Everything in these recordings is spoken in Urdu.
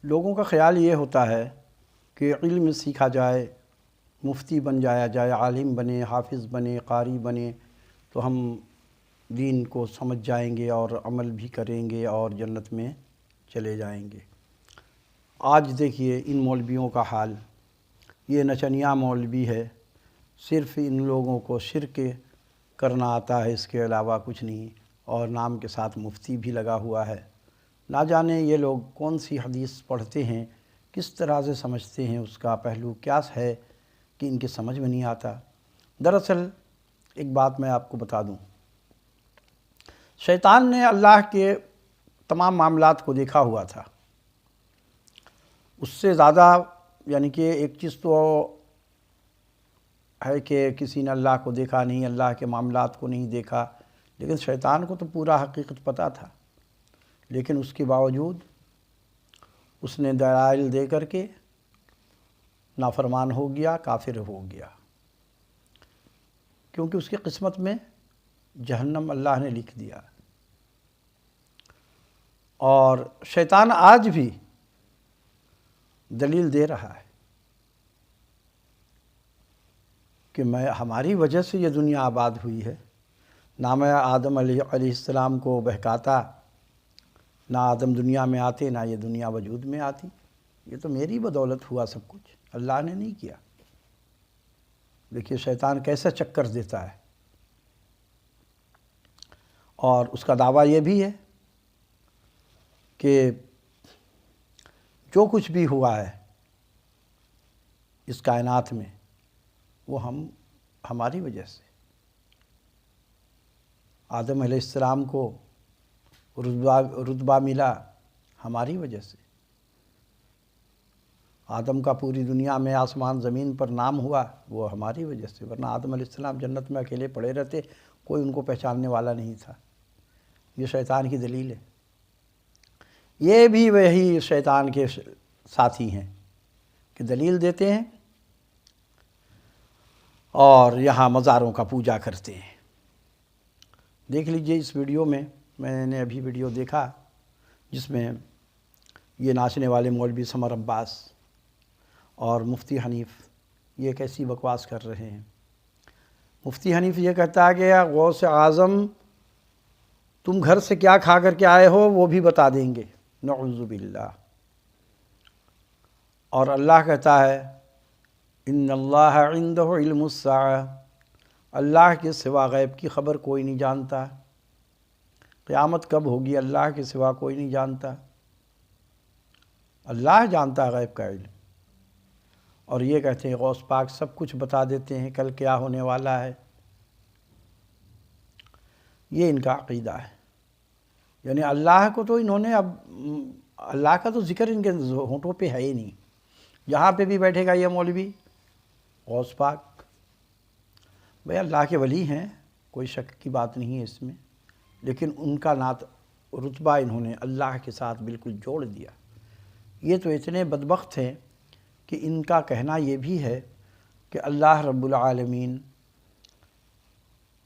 لوگوں کا خیال یہ ہوتا ہے کہ علم سیکھا جائے، مفتی بن جایا جائے، عالم بنے، حافظ بنے، قاری بنے تو ہم دین کو سمجھ جائیں گے اور عمل بھی کریں گے اور جنت میں چلے جائیں گے۔ آج دیکھیے ان مولویوں کا حال، یہ نچنیا مولوی ہے، صرف ان لوگوں کو شرک کرنا آتا ہے، اس کے علاوہ کچھ نہیں، اور نام کے ساتھ مفتی بھی لگا ہوا ہے۔ نہ جانے یہ لوگ کون سی حدیث پڑھتے ہیں، کس طرح سے سمجھتے ہیں، اس کا پہلو کیا ہے کہ ان کے سمجھ میں نہیں آتا۔ دراصل ایک بات میں آپ کو بتا دوں، شیطان نے اللہ کے تمام معاملات کو دیکھا ہوا تھا، اس سے زیادہ یعنی کہ ایک چیز تو ہے کہ کسی نے اللہ کو دیکھا نہیں، اللہ کے معاملات کو نہیں دیکھا، لیکن شیطان کو تو پورا حقیقت پتہ تھا، لیکن اس کے باوجود اس نے دلائل دے کر کے نافرمان ہو گیا، کافر ہو گیا، کیونکہ اس کی قسمت میں جہنم اللہ نے لکھ دیا۔ اور شیطان آج بھی دلیل دے رہا ہے کہ ہماری وجہ سے یہ دنیا آباد ہوئی ہے، نہ میں آدم علیہ السلام کو بہکاتا، نہ آدم دنیا میں آتے، نہ یہ دنیا وجود میں آتی، یہ تو میری بدولت ہوا سب کچھ، اللہ نے نہیں کیا۔ دیکھیے شیطان کیسا چکر دیتا ہے، اور اس کا دعویٰ یہ بھی ہے کہ جو کچھ بھی ہوا ہے اس کائنات میں وہ ہماری وجہ سے، آدم علیہ السلام کو رتبہ ملا ہماری وجہ سے، آدم کا پوری دنیا میں آسمان زمین پر نام ہوا وہ ہماری وجہ سے، ورنہ آدم علیہ السلام جنت میں اکیلے پڑے رہتے، کوئی ان کو پہچاننے والا نہیں تھا۔ یہ شیطان کی دلیل ہے۔ یہ بھی وہی شیطان کے ساتھی ہیں کہ دلیل دیتے ہیں اور یہاں مزاروں کا پوجا کرتے ہیں۔ دیکھ لیجئے اس ویڈیو میں نے ابھی ویڈیو دیکھا جس میں یہ ناچنے والے مولوی سمر عباس اور مفتی حنیف یہ کیسی بکواس کر رہے ہیں۔ مفتی حنیف یہ کہتا ہے کہ غوث اعظم تم گھر سے کیا کھا کر کے آئے ہو وہ بھی بتا دیں گے، نعوذ باللہ۔ اور اللہ کہتا ہے ان اللہ عندہ علم الساعہ، اللہ کے سوا غیب کی خبر کوئی نہیں جانتا، قیامت کب ہوگی اللہ کے سوا کوئی نہیں جانتا، اللہ جانتا ہے غیب کا علم۔ اور یہ کہتے ہیں غوث پاک سب کچھ بتا دیتے ہیں، کل کیا ہونے والا ہے۔ یہ ان کا عقیدہ ہے، یعنی اللہ کو تو انہوں نے اب اللہ کا تو ذکر ان کے ہونٹوں پہ ہے ہی نہیں۔ جہاں پہ بھی بیٹھے گا یہ مولوی غوث پاک، بھئی اللہ کے ولی ہیں، کوئی شک کی بات نہیں ہے اس میں، لیکن ان کا نعت رتبہ انہوں نے اللہ کے ساتھ بالکل جوڑ دیا۔ یہ تو اتنے بدبخت ہیں کہ ان کا کہنا یہ بھی ہے کہ اللہ رب العالمین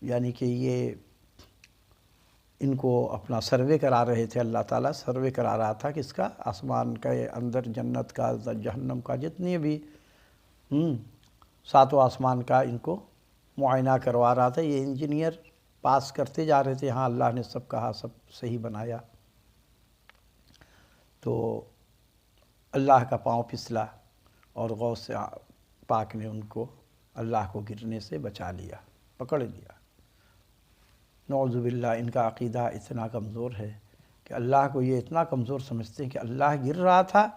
یعنی کہ یہ ان کو اپنا سروے کرا رہے تھے، اللہ تعالیٰ سروے کرا رہا تھا کہ اس کا آسمان کا اندر جنت کا جہنم کا جتنی بھی ساتوں آسمان کا ان کو معائنہ کروا رہا تھا۔ یہ انجینئر پاس کرتے جا رہے تھے، ہاں اللہ نے سب کہا، سب صحیح بنایا، تو اللہ کا پاؤں پھسلا اور غوث پاک نے ان کو اللہ کو گرنے سے بچا لیا، پکڑ لیا۔ نعوذ باللہ، ان کا عقیدہ اتنا کمزور ہے کہ اللہ کو یہ اتنا کمزور سمجھتے ہیں کہ اللہ گر رہا تھا،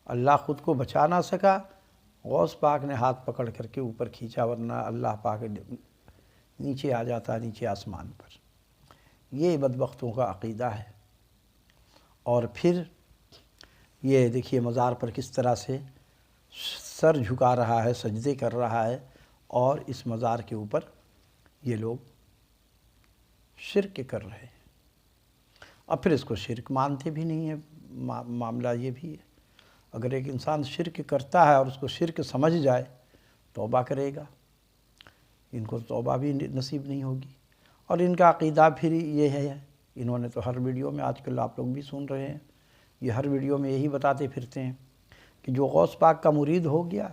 اللہ خود کو بچا نہ سکا، غوث پاک نے ہاتھ پکڑ کر کے اوپر کھینچا، ورنہ اللہ پاک نیچے آ جاتا، نیچے آسمان پر۔ یہ بدبختوں کا عقیدہ ہے۔ اور پھر یہ دیکھیے مزار پر کس طرح سے سر جھکا رہا ہے، سجدے کر رہا ہے، اور اس مزار کے اوپر یہ لوگ شرک کر رہے ہیں۔ اب پھر اس کو شرک مانتے بھی نہیں ہیں، معاملہ یہ بھی ہے۔ اگر ایک انسان شرک کرتا ہے اور اس کو شرک سمجھ جائے، توبہ کرے گا، ان کو توبہ بھی نصیب نہیں ہوگی۔ اور ان کا عقیدہ پھر یہ ہے، انہوں نے تو ہر ویڈیو میں آج کل آپ لوگ بھی سن رہے ہیں یہ ہر ویڈیو میں یہی بتاتے پھرتے ہیں کہ جو غوث پاک کا مرید ہو گیا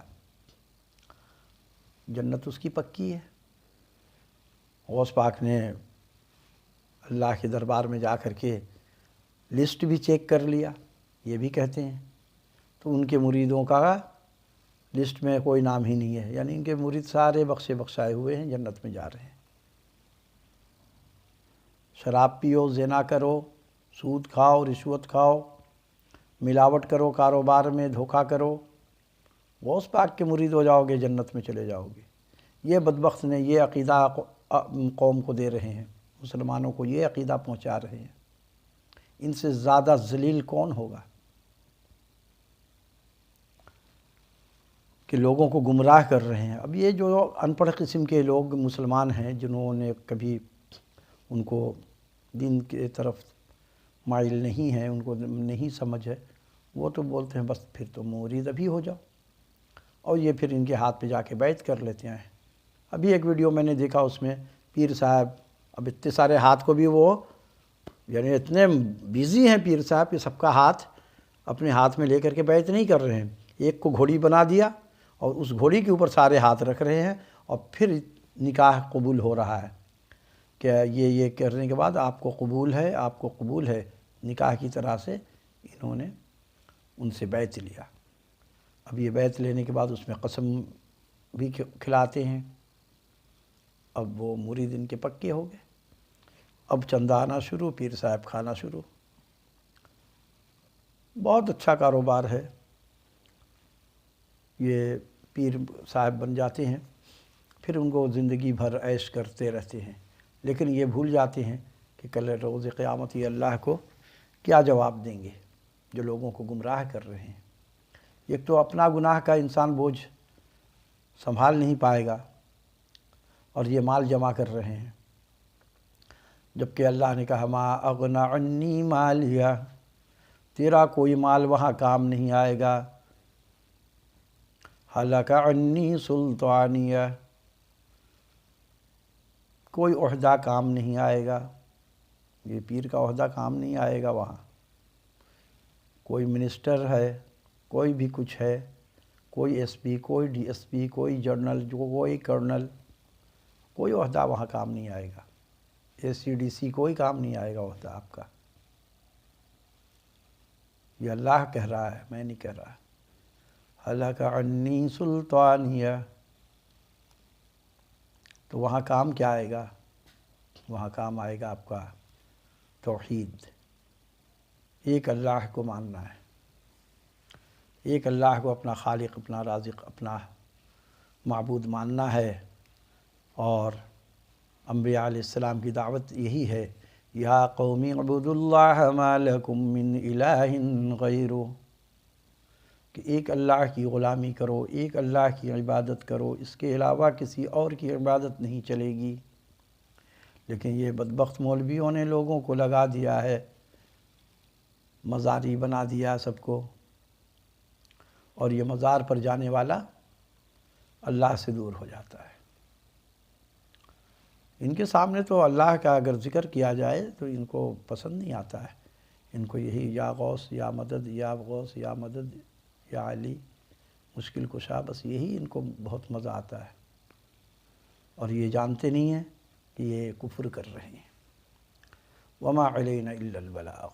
جنت اس کی پکی ہے۔ غوث پاک نے اللہ کے دربار میں جا کر کے لسٹ بھی چیک کر لیا، یہ بھی کہتے ہیں، تو ان کے مریدوں کا لسٹ میں کوئی نام ہی نہیں ہے، یعنی ان کے مرید سارے بخشے بخشائے ہوئے ہیں، جنت میں جا رہے ہیں۔ شراب پیو، زنا کرو، سود کھاؤ، رشوت کھاؤ، ملاوٹ کرو، کاروبار میں دھوکہ کرو، غوث پاک کے مرید ہو جاؤ گے جنت میں چلے جاؤ گے۔ یہ بدبخت نے یہ عقیدہ قوم کو دے رہے ہیں، مسلمانوں کو یہ عقیدہ پہنچا رہے ہیں۔ ان سے زیادہ ذلیل کون ہوگا کہ لوگوں کو گمراہ کر رہے ہیں۔ اب یہ جو ان پڑھ قسم کے لوگ مسلمان ہیں جنہوں نے کبھی ان کو دین کے طرف مائل نہیں ہے، ان کو نہیں سمجھ ہے، وہ تو بولتے ہیں بس پھر تو مرید ابھی ہو جاؤ، اور یہ پھر ان کے ہاتھ پہ جا کے بیعت کر لیتے ہیں۔ ابھی ایک ویڈیو میں نے دیکھا، اس میں پیر صاحب اب اتنے سارے ہاتھ کو بھی وہ یعنی اتنے بیزی ہیں پیر صاحب کہ سب کا ہاتھ اپنے ہاتھ میں لے کر کے بیعت نہیں کر رہے ہیں، ایک کو گھوڑی بنا دیا اور اس گھوڑی کے اوپر سارے ہاتھ رکھ رہے ہیں، اور پھر نکاح قبول ہو رہا ہے کہ یہ کرنے کے بعد آپ کو قبول ہے، آپ کو قبول ہے، نکاح کی طرح سے انہوں نے ان سے بیعت لیا۔ اب یہ بیعت لینے کے بعد اس میں قسم بھی کھلاتے ہیں، اب وہ مرید ان کے پکے ہو گئے، اب چندہ آنا شروع، پیر صاحب کھانا شروع۔ بہت اچھا کاروبار ہے، یہ پیر صاحب بن جاتے ہیں، پھر ان کو زندگی بھر عیش کرتے رہتے ہیں، لیکن یہ بھول جاتے ہیں کہ کل روز قیامت یہ اللہ کو کیا جواب دیں گے جو لوگوں کو گمراہ کر رہے ہیں۔ ایک تو اپنا گناہ کا انسان بوجھ سنبھال نہیں پائے گا، اور یہ مال جمع کر رہے ہیں، جبکہ اللہ نے کہا ما اغنی عنی مالیہ، تیرا کوئی مال وہاں کام نہیں آئے گا، ہلک عنی سلطانیہ، کوئی عہدہ کام نہیں آئے گا، یہ پیر کا عہدہ کام نہیں آئے گا وہاں، کوئی منسٹر ہے، کوئی بھی کچھ ہے، کوئی ایس پی، کوئی ڈی ایس پی، کوئی جنرل، کوئی کرنل، کوئی عہدہ وہاں کام نہیں آئے گا، ACDC کوئی کام نہیں آئے گا عہدہ آپ کا۔ یہ اللہ کہہ رہا ہے، میں نہیں کہہ رہا۔ ہلک عنی سلطانیہ، تو وہاں کام کیا آئے گا؟ وہاں کام آئے گا آپ کا توحید، ایک اللہ کو ماننا ہے، ایک اللہ کو اپنا خالق، اپنا رازق، اپنا معبود ماننا ہے۔ اور انبیاء علیہ السلام کی دعوت یہی ہے، یا قوم اعبدوا اللہ ما لکم من الہ غیرہ، کہ ایک اللہ کی غلامی کرو، ایک اللہ کی عبادت کرو، اس کے علاوہ کسی اور کی عبادت نہیں چلے گی۔ لیکن یہ بدبخت مولویوں نے لوگوں کو لگا دیا ہے، مزاری بنا دیا سب کو، اور یہ مزار پر جانے والا اللہ سے دور ہو جاتا ہے۔ ان کے سامنے تو اللہ کا اگر ذکر کیا جائے تو ان کو پسند نہیں آتا ہے، ان کو یہی یا غوث یا مدد، یا غوث یا مدد، یا علی مشکل کشا، بس یہی ان کو بہت مزہ آتا ہے، اور یہ جانتے نہیں ہیں کہ یہ کفر کر رہے ہیں۔ وما علینا الا البلاغ۔